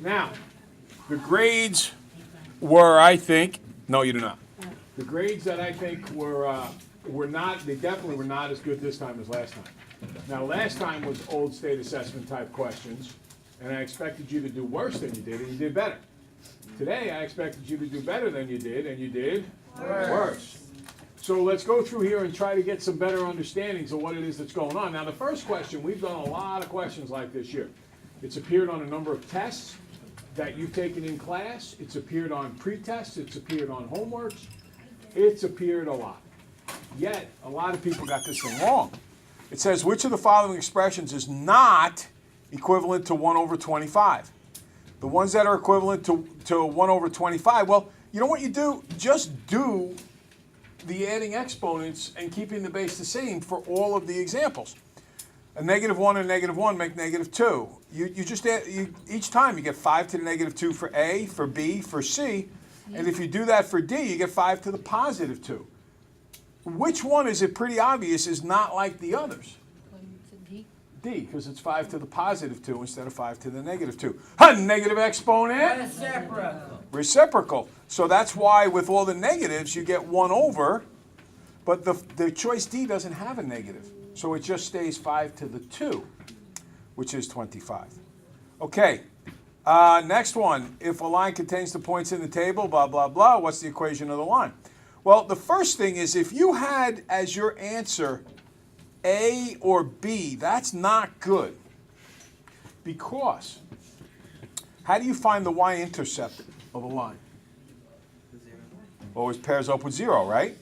Now, the grades were, I think, no, you do not. The grades that I think were not, they definitely were not as good this time as last time. Now, last time was old state assessment type questions, and I expected you to do worse than you did, and you did better. Today, I expected you to do better than you did, and you did worse. So let's go through here and try to get some better understandings of what it is that's going on. Now, the first question, we've done a lot of questions like this year. It's appeared on a number of tests that you've taken in class. It's appeared on pre-tests. It's appeared on homeworks. It's appeared a lot. Yet, a lot of people got this thing wrong. It says, which of the following expressions is not equivalent to 1 over 25? The ones that are equivalent to 1 over 25, well, you know what you do? Just do the adding exponents and keeping the base the same for all of the examples. A -1 and a -1 make -2. You just add, each time you get 5 to the -2 for A, for B, for C, and if you do that for D, you get 5 to the +2. Which one is it pretty obvious is not like the others? D, because it's 5 to the +2 instead of 5 to the -2. A negative exponent? Reciprocal. So that's why with all the negatives you get 1 over, but the choice D doesn't have a negative. So it just stays 5 to the 2, which is 25. Okay, next one. If a line contains the points in the table, blah, blah, blah, what's the equation of the line? Well, the first thing is if you had as your answer A or B, that's not good. Because how do you find the y-intercept of a line? Always pairs up with 0, right?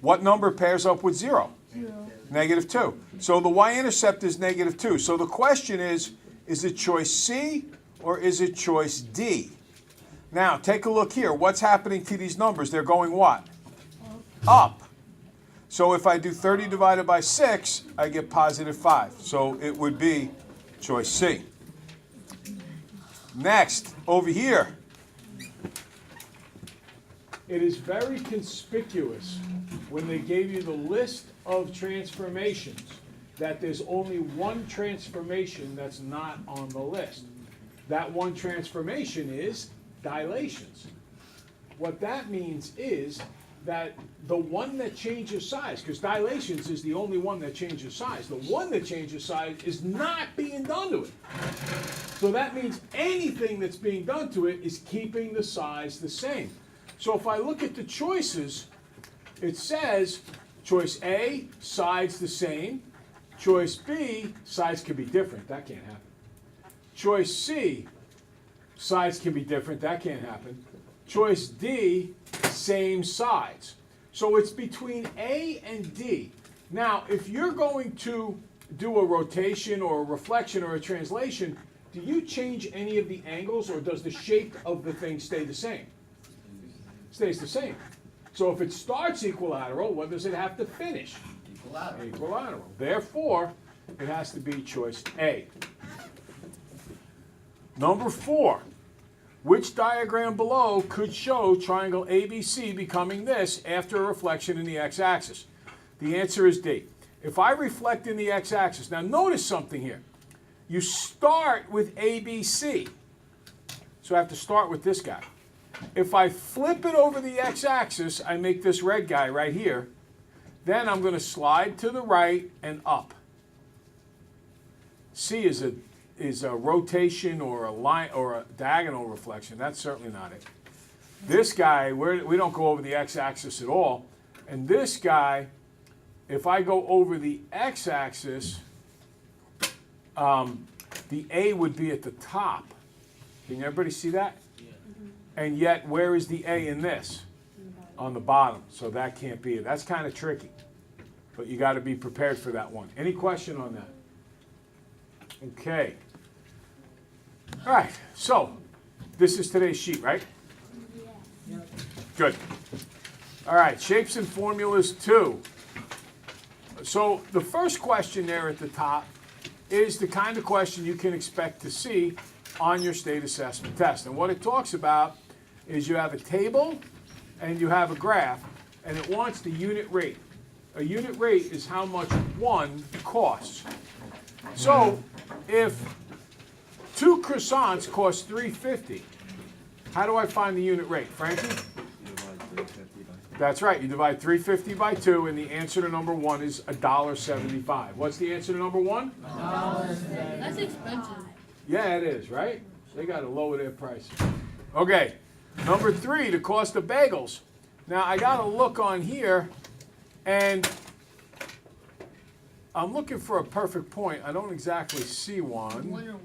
What number pairs up with 0? 0. -2. So the y-intercept is -2. So the question is it choice C or is it choice D? Now, take a look here. What's happening to these numbers? They're going what? Up. So if I do 30 divided by 6, I get +5. So it would be choice C. Next, over here. It is very conspicuous when they gave you the list of transformations that there's only one transformation that's not on the list. That one transformation is dilations. What that means is that the one that changes size, because dilations is the only one that changes size, the one that changes size is not being done to it. So that means anything that's being done to it is keeping the size the same. So if I look at the choices, it says choice A, sides the same. Choice B, sides can be different. That can't happen. Choice C, sides can be different. That can't happen. Choice D, same sides. So it's between A and D. Now, if you're going to do a rotation or a reflection or a translation, do you change any of the angles or does the shape of the thing stay the same? Stays the same. So if it starts equilateral, what does it have to finish? Equilateral. Equilateral. Therefore, it has to be choice A. Number 4. Which diagram below could show triangle ABC becoming this after a reflection in the x-axis? The answer is D. If I reflect in the x-axis, now notice something here. You start with ABC. So I have to start with this guy. If I flip it over the x-axis, I make this red guy right here. Then I'm going to slide to the right and up. C is a rotation or a line or a diagonal reflection. That's certainly not it. This guy, we don't go over the x-axis at all. And this guy, if I go over the x-axis, the A would be at the top. Can everybody see that? And yet, where is the A in this? On the bottom. So that can't be it. That's kind of tricky. But you got to be prepared for that one. Any question on that? Okay. All right. So, this is today's sheet, right? Yeah. Good. All right. Shapes and formulas 2. So, the first question there at the top is the kind of question you can expect to see on your state assessment test. And what it talks about is you have a table and you have a graph, and it wants the unit rate. A unit rate is how much one costs. So if 2 croissants cost $3.50. How do I find the unit rate, Frankie? That's right. You divide $3.50 by 2, and the answer to number 1 is $1.75. What's the answer to number 1? $1.70. That's expensive. Yeah, it is, right? They got to lower their prices. Okay, number 3, the cost of bagels. Now, I got to look on here, and I'm looking for a perfect point. I don't exactly see one.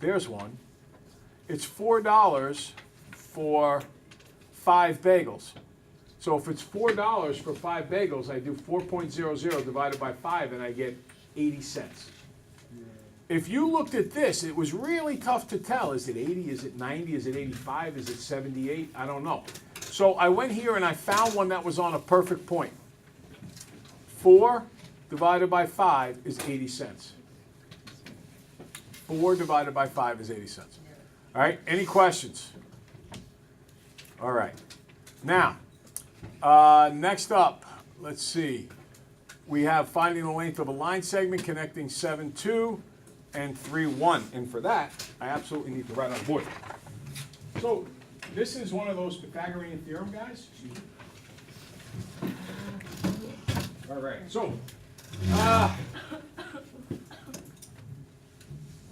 There's one. It's $4 for 5 bagels. So if it's $4 for 5 bagels, I do 4.00 divided by 5, and I get 80 cents. If you looked at this, it was really tough to tell. Is it 80? Is it 90? Is it 85? Is it 78? I don't know. So I went here and I found one that was on a perfect point. 4 divided by 5 is 80 cents. 4 divided by 5 is 80 cents. All right, any questions? All right. Now, next up, let's see. We have finding the length of a line segment connecting 7-2 and 3-1. And for that, I absolutely need to write on the board. So, this is one of those Pythagorean theorem guys. All right, so,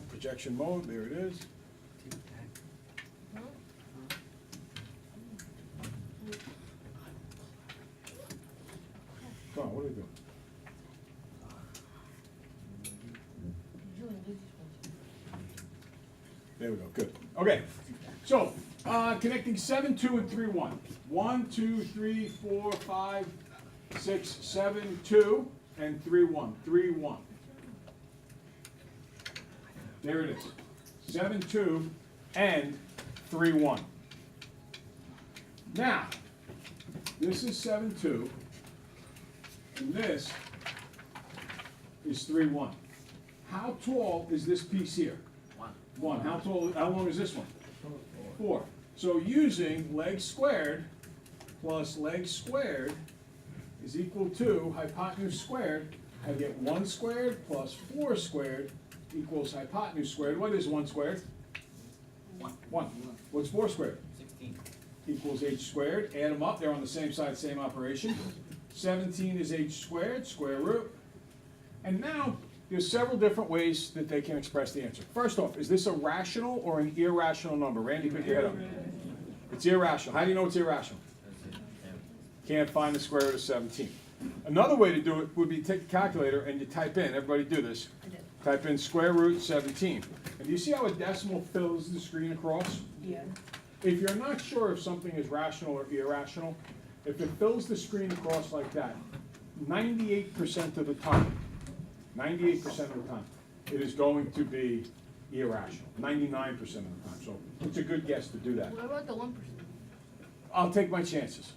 projection mode, there it is. Come on, what are we doing? There we go, good. Okay, so connecting 7-2 and 3-1. 1, 2, 3, 4, 5, 6, 7, 2, and 3-1. 3-1. There it is. 7-2 and 3-1. Now, this is 7-2, and this is 3-1. How tall is this piece here? 1. How long is this one? 4. So using legs squared plus legs squared is equal to hypotenuse squared. I get 1 squared plus 4 squared equals hypotenuse squared. What is 1 squared? 1. What's 4 squared? 16. Equals h squared. Add them up. They're on the same side, same operation. 17 is h squared, square root. And now, there's several different ways that they can express the answer. First off, is this a rational or an irrational number? Randy, pick your head up. It's irrational. How do you know it's irrational? Can't find the square root of 17. Another way to do it would be to take a calculator and you type in, everybody do this, type in square root 17. And do you see how a decimal fills the screen across? Yeah. If you're not sure if something is rational or irrational, if it fills the screen across like that, 98% of the time, 98% of the time, it is going to be irrational. 99% of the time. So it's a good guess to do that. What about the 1%? I'll take my chances.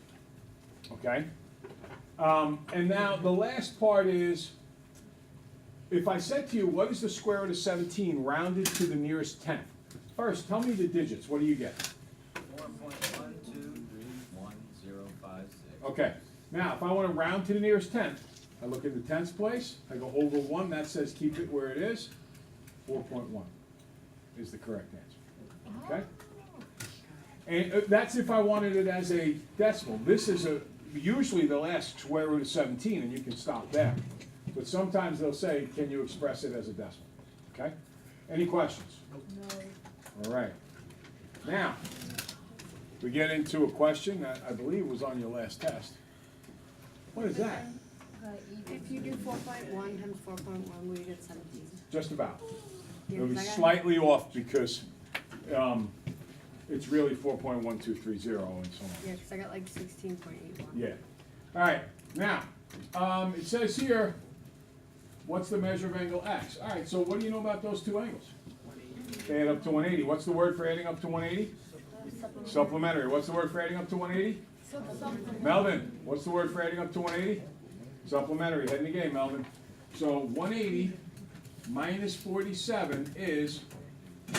Okay? And now the last part is, if I said to you, what is the square root of 17 rounded to the nearest tenth? First, tell me the digits. What do you get? 4.1231056. Okay. Now, if I want to round to the nearest tenth, I look in the tenths place, I go over 1, that says keep it where it is. 4.1 is the correct answer. Okay? And that's if I wanted it as a decimal. This is usually they'll ask square root of 17 and you can stop there. But sometimes they'll say, can you express it as a decimal? Okay? Any questions? No. All right. Now, we get into a question that I believe was on your last test. What is that? If you do 4.1 times 4.1, will you get 17? Just about. Yeah, It'll be 'cause I got- slightly off because it's really 4.1230 and so on. Yeah, because I got like 16.81. Yeah. All right. Now, it says here, what's the measure of angle x? All right, so what do you know about those two angles? They add up to 180. What's the word for adding up to 180? Supplementary. What's the word for adding up to 180? Melvin, what's the word for adding up to 180? Supplementary. Head in the game, Melvin. So 180 minus 47 is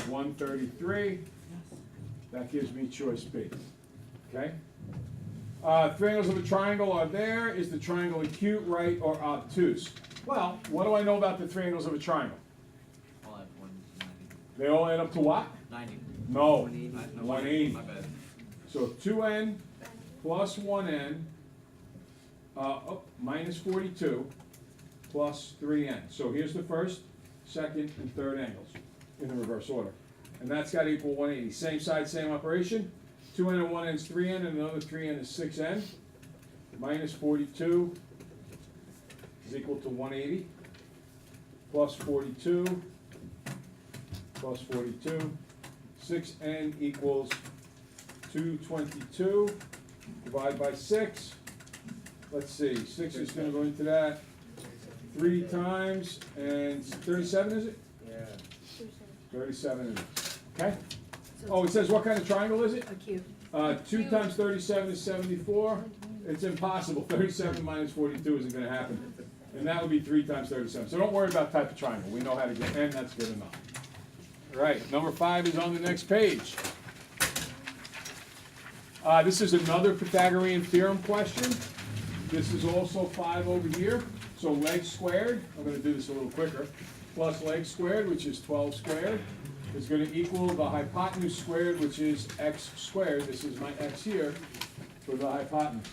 133. That gives me choice B. Okay? Three angles of a triangle are there. Is the triangle acute, right, or obtuse? Well, what do I know about the three angles of a triangle? All at 190. They all add up to what? 90. No, No, 180. My bad. So 2n plus 1n, minus 42, plus 3n. So here's the first, second, and third angles in the reverse order. And that's got to equal 180. Same side, same operation. 2n and 1n is 3n, and another 3n is 6n. Minus 42 is equal to 180, plus 42, plus 42. 6n equals 222. Divide by 6. Let's see, 6 is going to go into that 3 times, and 37 is it? Yeah. 37 it is. Okay? Oh, it says what kind of triangle is it? A cube. 2 times 37 is 74. It's impossible. 37 minus 42 isn't going to happen. And that would be 3 times 37. So don't worry about type of triangle. We know how to get n. That's good enough. All right, number 5 is on the next page. This is another Pythagorean theorem question. This is also 5 over here. So legs squared, I'm going to do this a little quicker, plus legs squared, which is 12 squared, is going to equal the hypotenuse squared, which is x squared. This is my x here for the hypotenuse.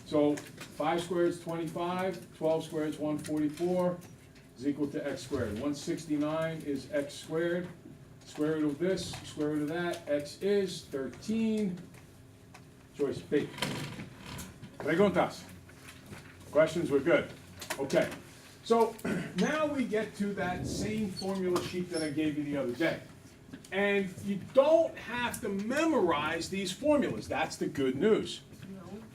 So 5 squared is 25, 12 squared is 144, is equal to x squared. 169 is x squared. Square root of this, square root of that, x is 13. Choice B. Preguntas. Questions? We're good. Okay. So now we get to that same formula sheet that I gave you the other day. And you don't have to memorize these formulas. That's the good news.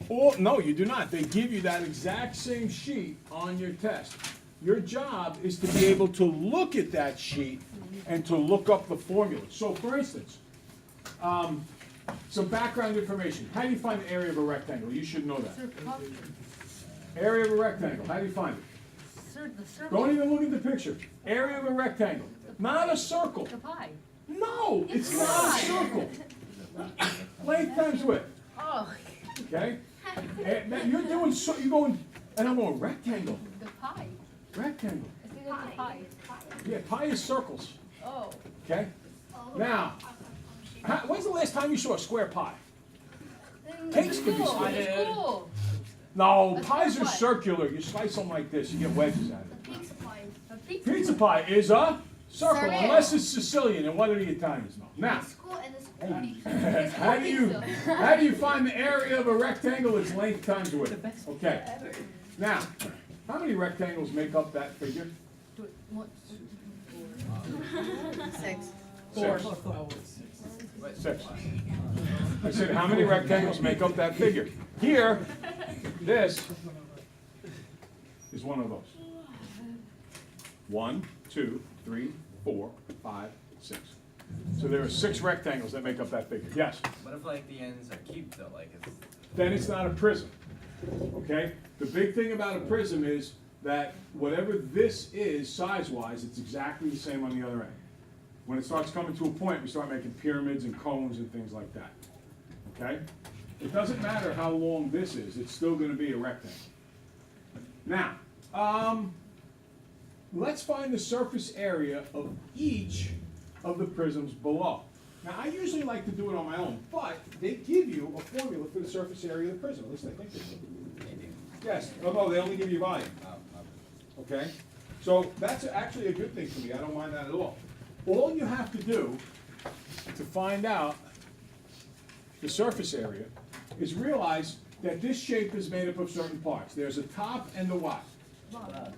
Or, no, you do not. They give you that exact same sheet on your test. Your job is to be able to look at that sheet and to look up the formula. So, for instance, some background information. How do you find the area of a rectangle? You should know that. Area of a rectangle. How do you find it? The circle. Don't even look at the picture. Area of a rectangle. Not a circle. The pie. No, it's not a circle. Length times width. Oh, Okay? And now you're doing so. You're going, and I'm going rectangle. the pie. Rectangle. I think that's the pie. Yeah, pi is circles. Oh. Okay? Now, when's the last time you saw a square pie? Cakes could be School. square. School. No, A pies square are pie. circular. You slice them like this, you get wedges out of it. A pizza. Pizza pie is a circle, Circle. unless it's Sicilian, and what do the Italians know? Now, School and the school. how do you find the area of a rectangle? It's length times width. Okay. Now, how many rectangles make up that figure? Do it once. 6. 6. Wait, 6. I said, how many rectangles make up that figure? Here, this is one of those. 1, 2, 3, 4, 5, 6. So there are 6 rectangles that make up that figure. Yes? What if like the ends are cubed though? Like it's Then it's not a prism. Okay? The big thing about a prism is that whatever this is size-wise, it's exactly the same on the other end. When it starts coming to a point, we start making pyramids and cones and things like that. Okay? It doesn't matter how long this is, it's still going to be a rectangle. Now, let's find the surface area of each of the prisms below. Now, I usually like to do it on my own, but they give you a formula for the surface area of the prism. At least I think they do. maybe. Yes, no, they only give you volume. Okay. Okay? So that's actually a good thing for me. I don't mind that at all. All you have to do to find out the surface area is realize that this shape is made up of certain parts. There's a top and a what?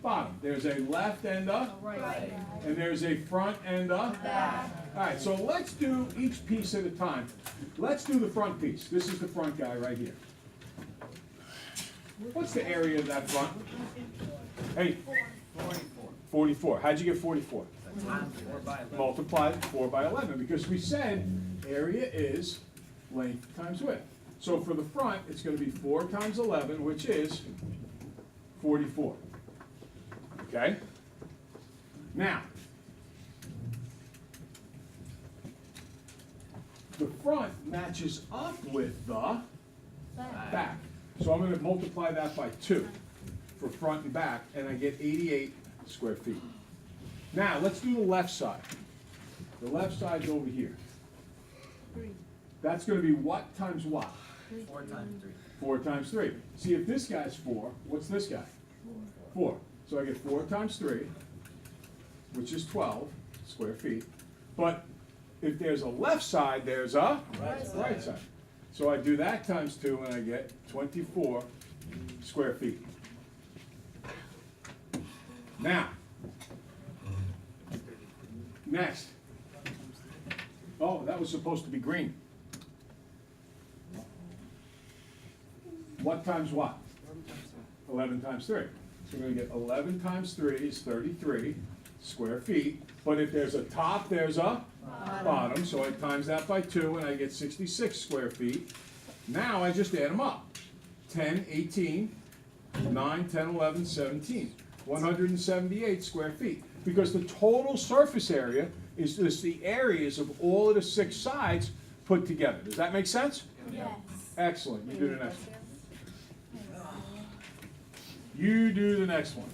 Bottom. There's a left and a, Right. and there's a front and a back. All right, so let's do each piece at a time. Let's do the front piece. This is the front guy right here. What's the area of that front? Hey, 44. 44. How'd you get 44? Times 4 by 11. Multiply 4 by 11, because we said area is length times width. So for the front, it's going to be 4 times 11, which is 44. Okay? Now, the front matches up with the back. So I'm going to multiply that by 2 for front and back, and I get 88 square feet. Now, let's do the left side. The left side's over here. That's gonna be what times what? 4 times 3. 4 times 3. See, if this guy's 4, what's this guy? 4. So I get 4 times 3, which is 12 square feet. But if there's a left side, there's a right side. So I do that times 2 and I get 24 square feet. Now, next. Oh, that was supposed to be green. What times what? 11 times 3. So we're going to get 11 times 3 is 33 square feet. But if there's a top, there's a bottom. So I times that by 2 and I get 66 square feet. Now I just add them up. 10, 18, 9, 10, 11, 17. 178 square feet. Because the total surface area is just the areas of all of the 6 sides put together. Does that make sense? Yes. Excellent. You do the next one. You do the next one.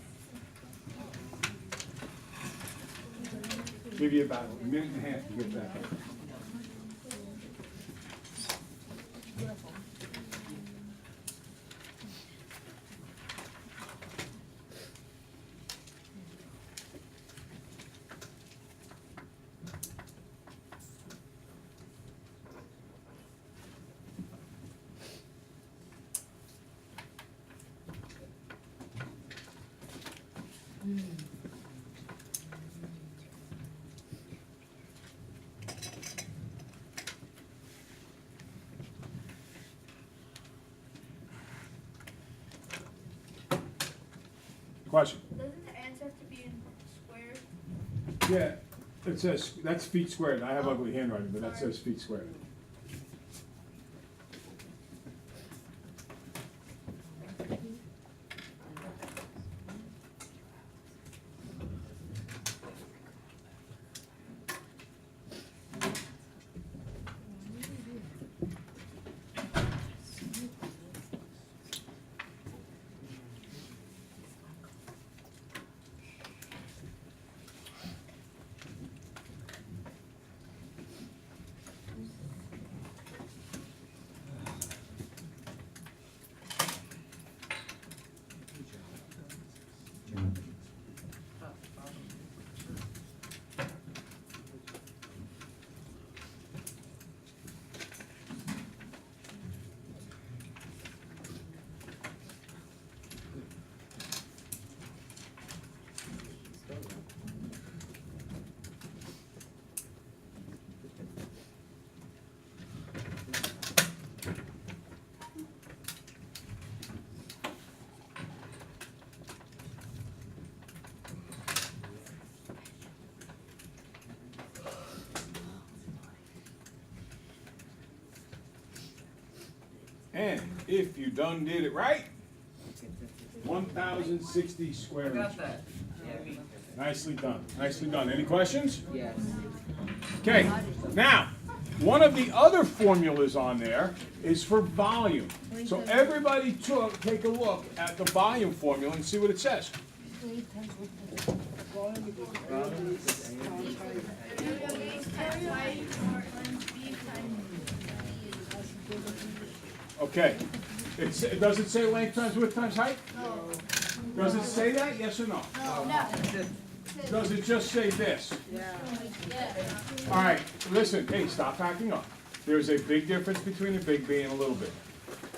Give you about a minute and a half to get back. Question? Doesn't the answer have to be in squares? Yeah, it says, that's feet squared. I have ugly handwriting, but that says feet squared. And if you done did it right, 1,060 square I got inches. that. Yeah, me. Nicely done, nicely done. Any questions? Yes. Okay, now, one of the other formulas on there is for volume. So everybody take a look at the volume formula and see what it says. Okay, does it say length times width times height? No. Does it say that, yes or no? No. Does it just say this? All right, listen, hey, stop backing up. There's a big difference between a big B and a little b.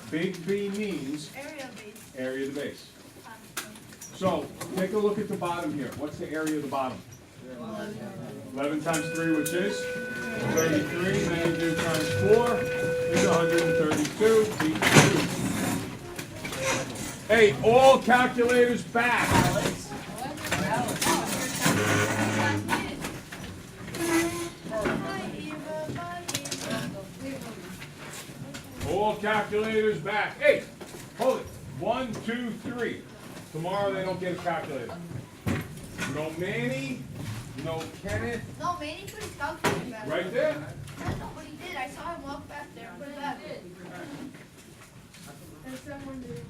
Big B means Area base. area of the base. So, take a look at the bottom here. What's the area of the bottom? 11 times 3, which is 33. Then you do times 4 is 132. Beat 2. Hey, all calculators back. All calculators back. Hey, hold it. 1, 2, 3. Tomorrow they don't get a calculator. No Manny, no Kenneth. No, Manny put his calculator back. Right there. That's not what he did. I saw him walk back there and put it back. And someone did.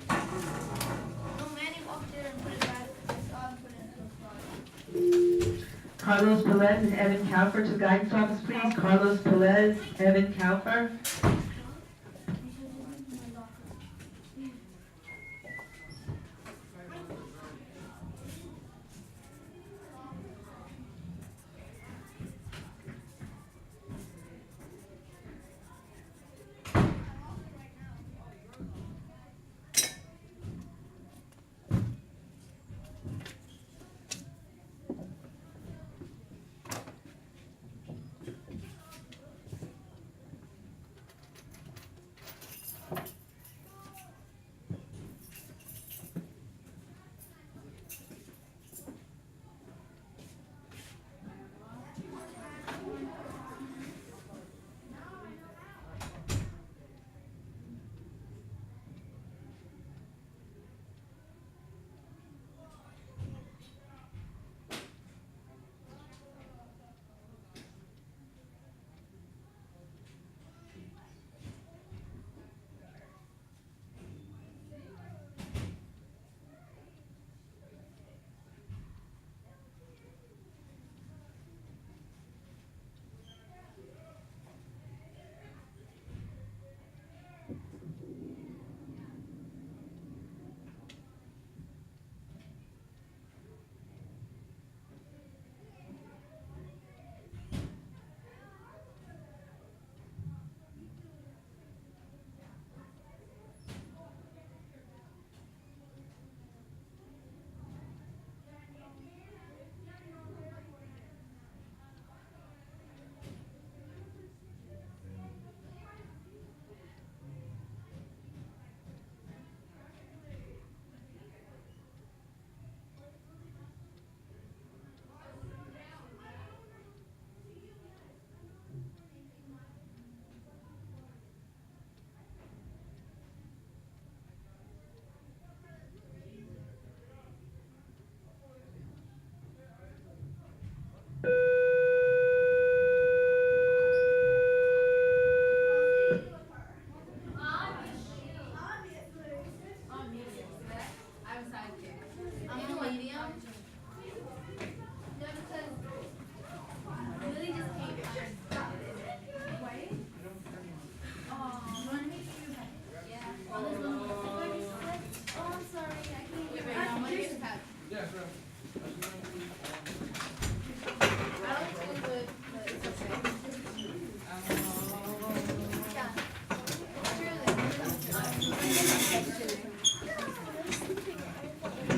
No, Manny walked there and put it back. I saw him put it in the front. Carlos Pelez and Evan Kaufer to the guidance office, please. Carlos Pelez, Evan Kaufer.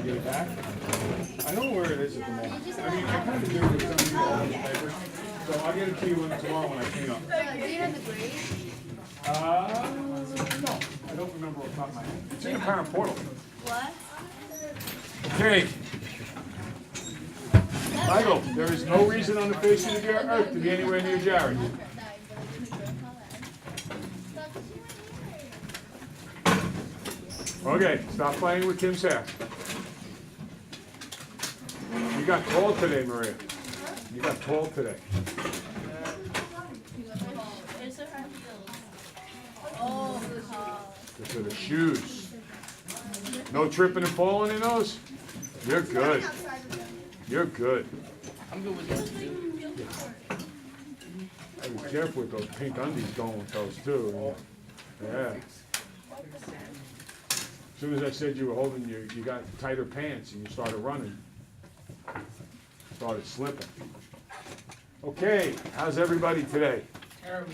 Get it back? I know where it is at the moment. I mean, I kind of do with some of the old papers, so I'll get it to you tomorrow when I clean up. Do you have the grade? No, I don't remember off the top of my head. It's in the parent portal. What? Okay. Michael, there is no reason on the face of the earth to be anywhere near Jared. Okay, stop playing with Tim's hair. You got tall today, Maria. You got tall today. Those are the shoes. No tripping and falling in those? You're good. You're good. I'm good with those too. Be careful with those pink undies going with those too. Yeah. As soon as I said you were holding you got tighter pants and you started running, started slipping. Okay, how's everybody today? Terrible.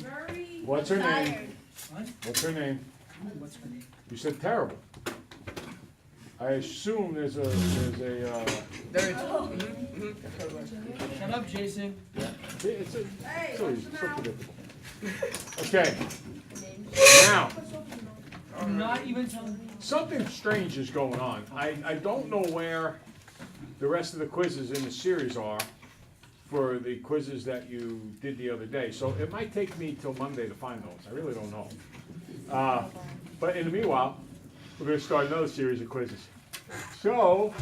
What's her name? What? What's her name? What's her name? You said terrible. I assume there's a There is. Shut up, Jason. it's so predictable. Okay. Now, I'm not even telling me. something strange is going on. I don't know where the rest of the quizzes in the series are for the quizzes that you did the other day. So it might take me till Monday to find those. I really don't know. But in the meanwhile, we're going to start another series of quizzes. So,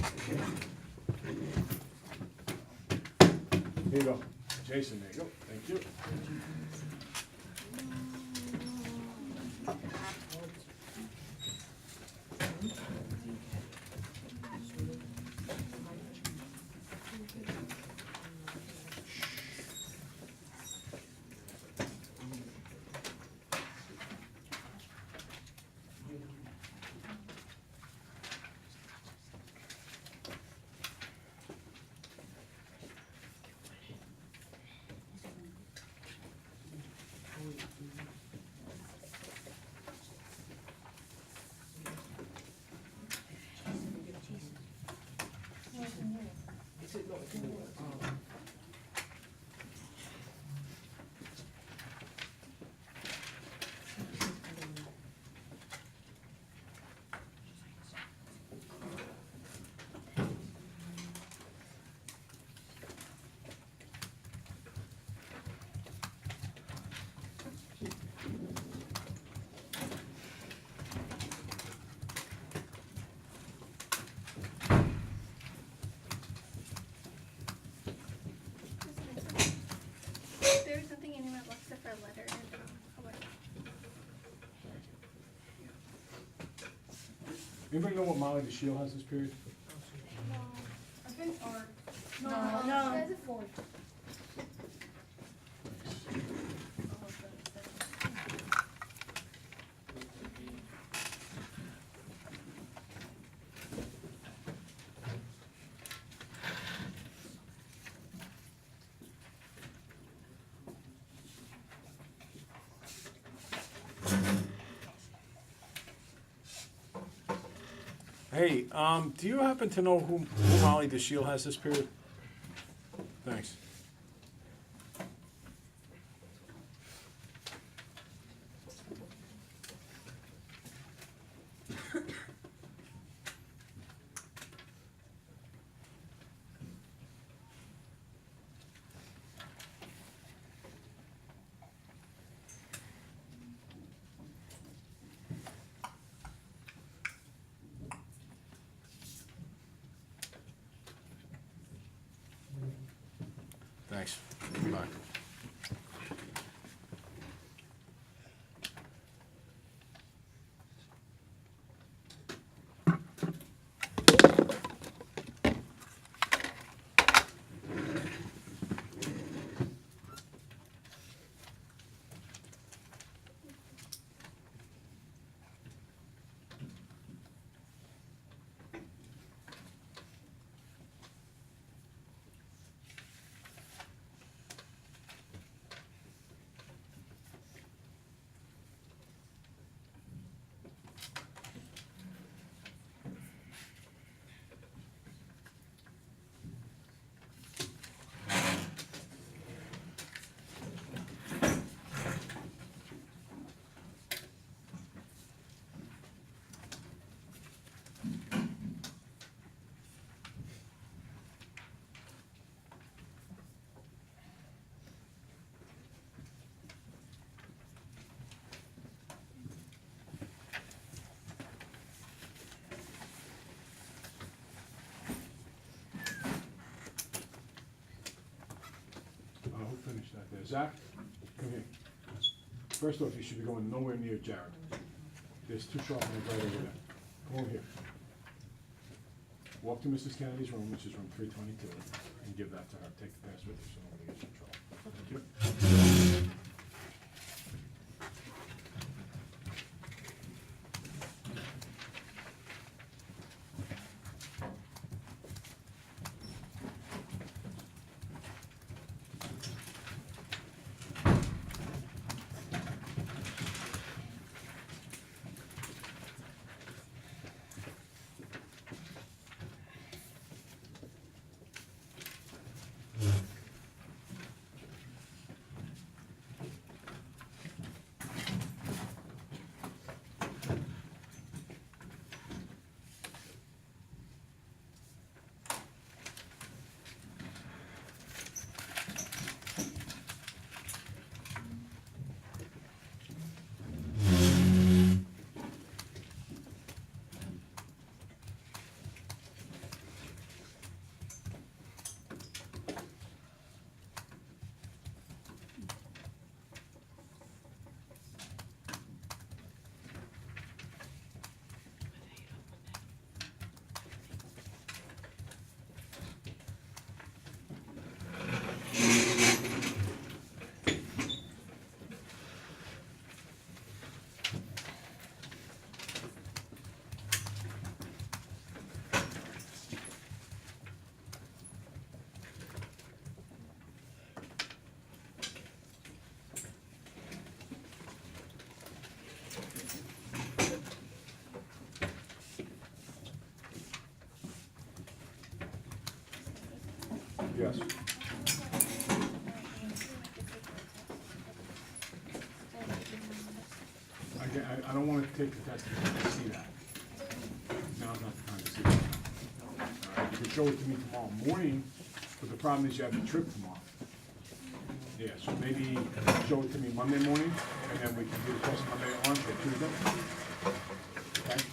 here you go. Jason, there you go. Thank you. for a letter and how about Anybody know what Molly DeShiel has this period? I think art. No. There's a fourth. Hey, do you happen to know who Molly DeShiel has this period? Thanks. Thanks. Bye. Who finished that there? Zach, come here. First off, you should be going nowhere near Jared. There's two sharpeners right over there. Come over here. Walk to Mrs. Kennedy's room, which is room 322, and give that to her. Take the pass with you so nobody gets in trouble. Thank you. Yes. I don't want to take the test to see that. Now's not the time to see that. You can show it to me tomorrow morning, but the problem is you have the trip tomorrow. Yeah, so maybe show it to me Monday morning, and then we can do the test Monday at lunch or Tuesday. Okay?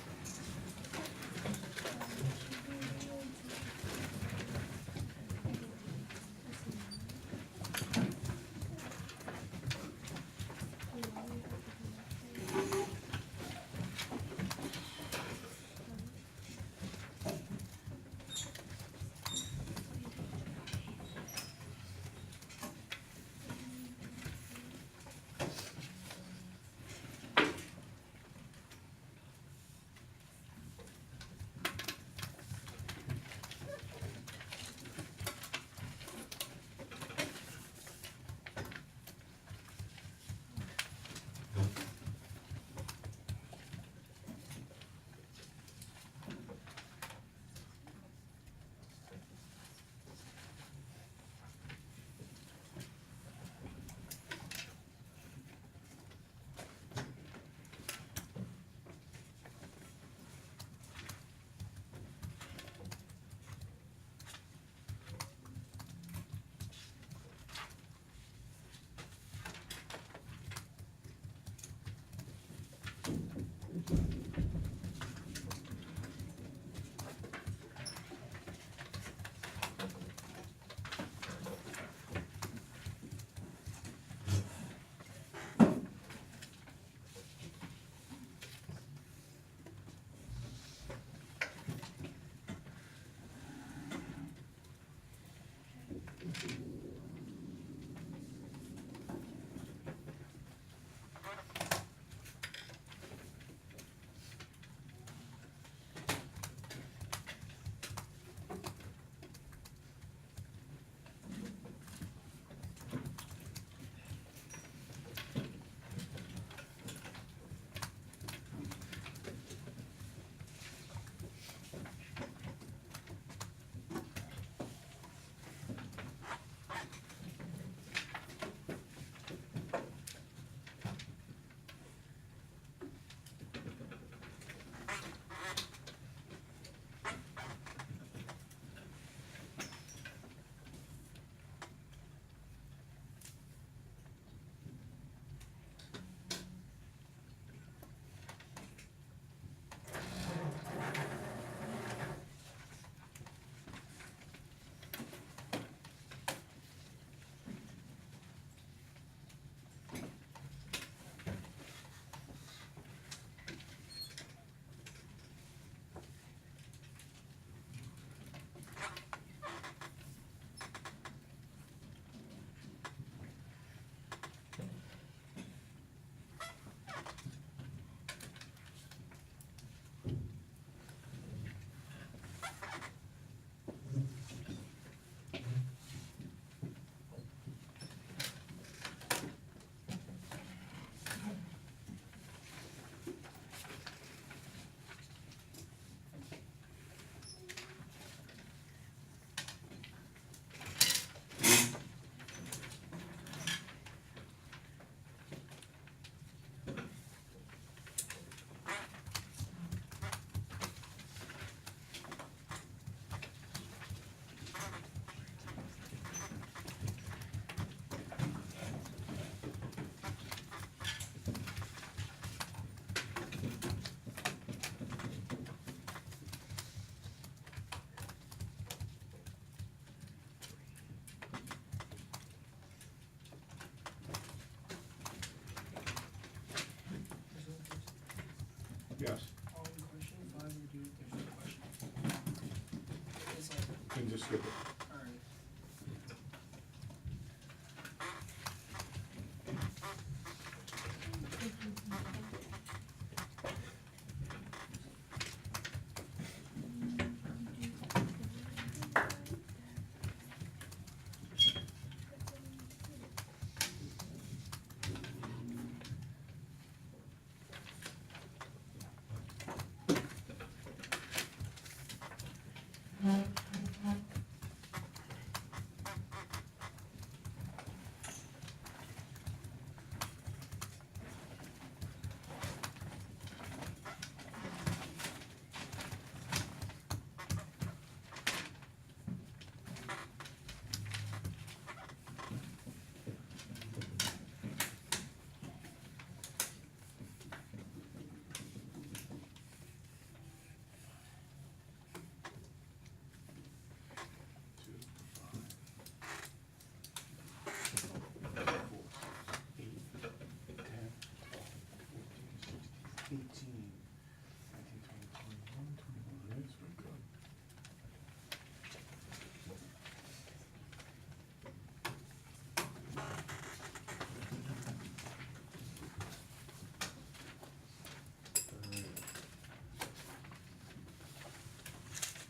skip it. Alright.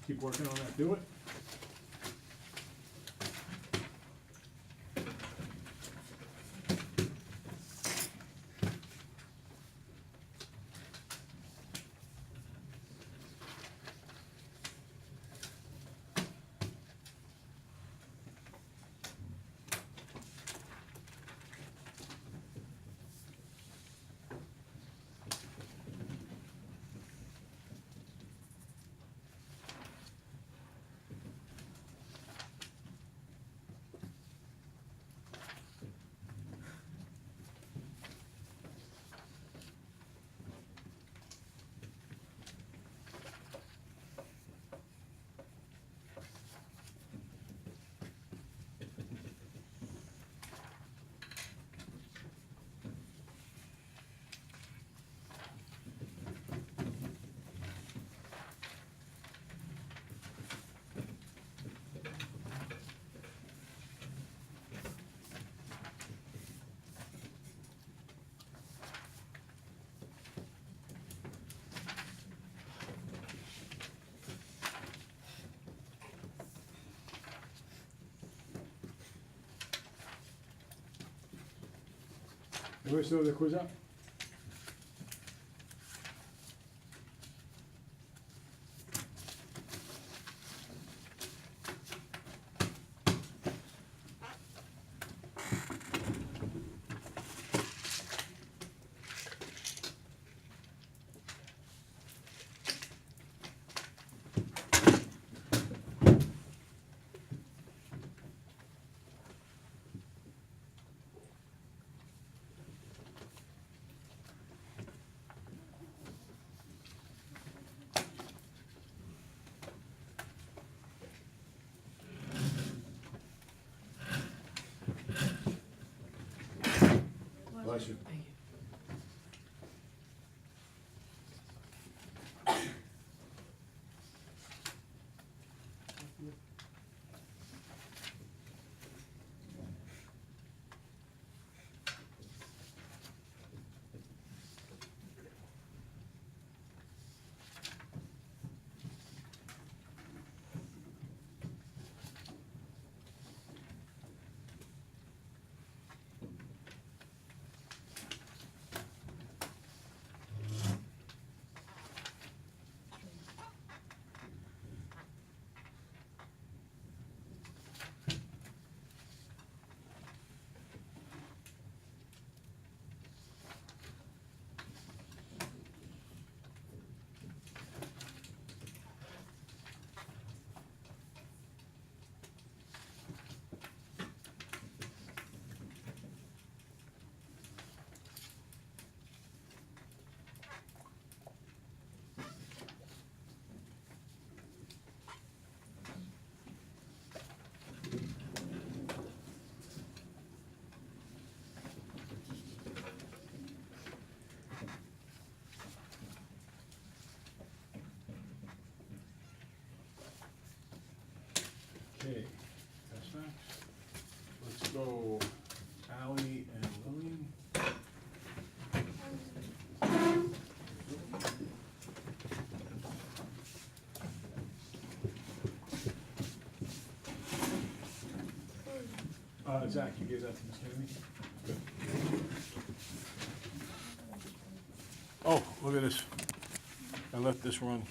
Keep working on that, do it. Where's the other quiz up? Bless you. Okay, that's next. Let's go Ally and Lillian. Zach, you gave that to Miss Tammy? Good. Oh, look at this. I let this run.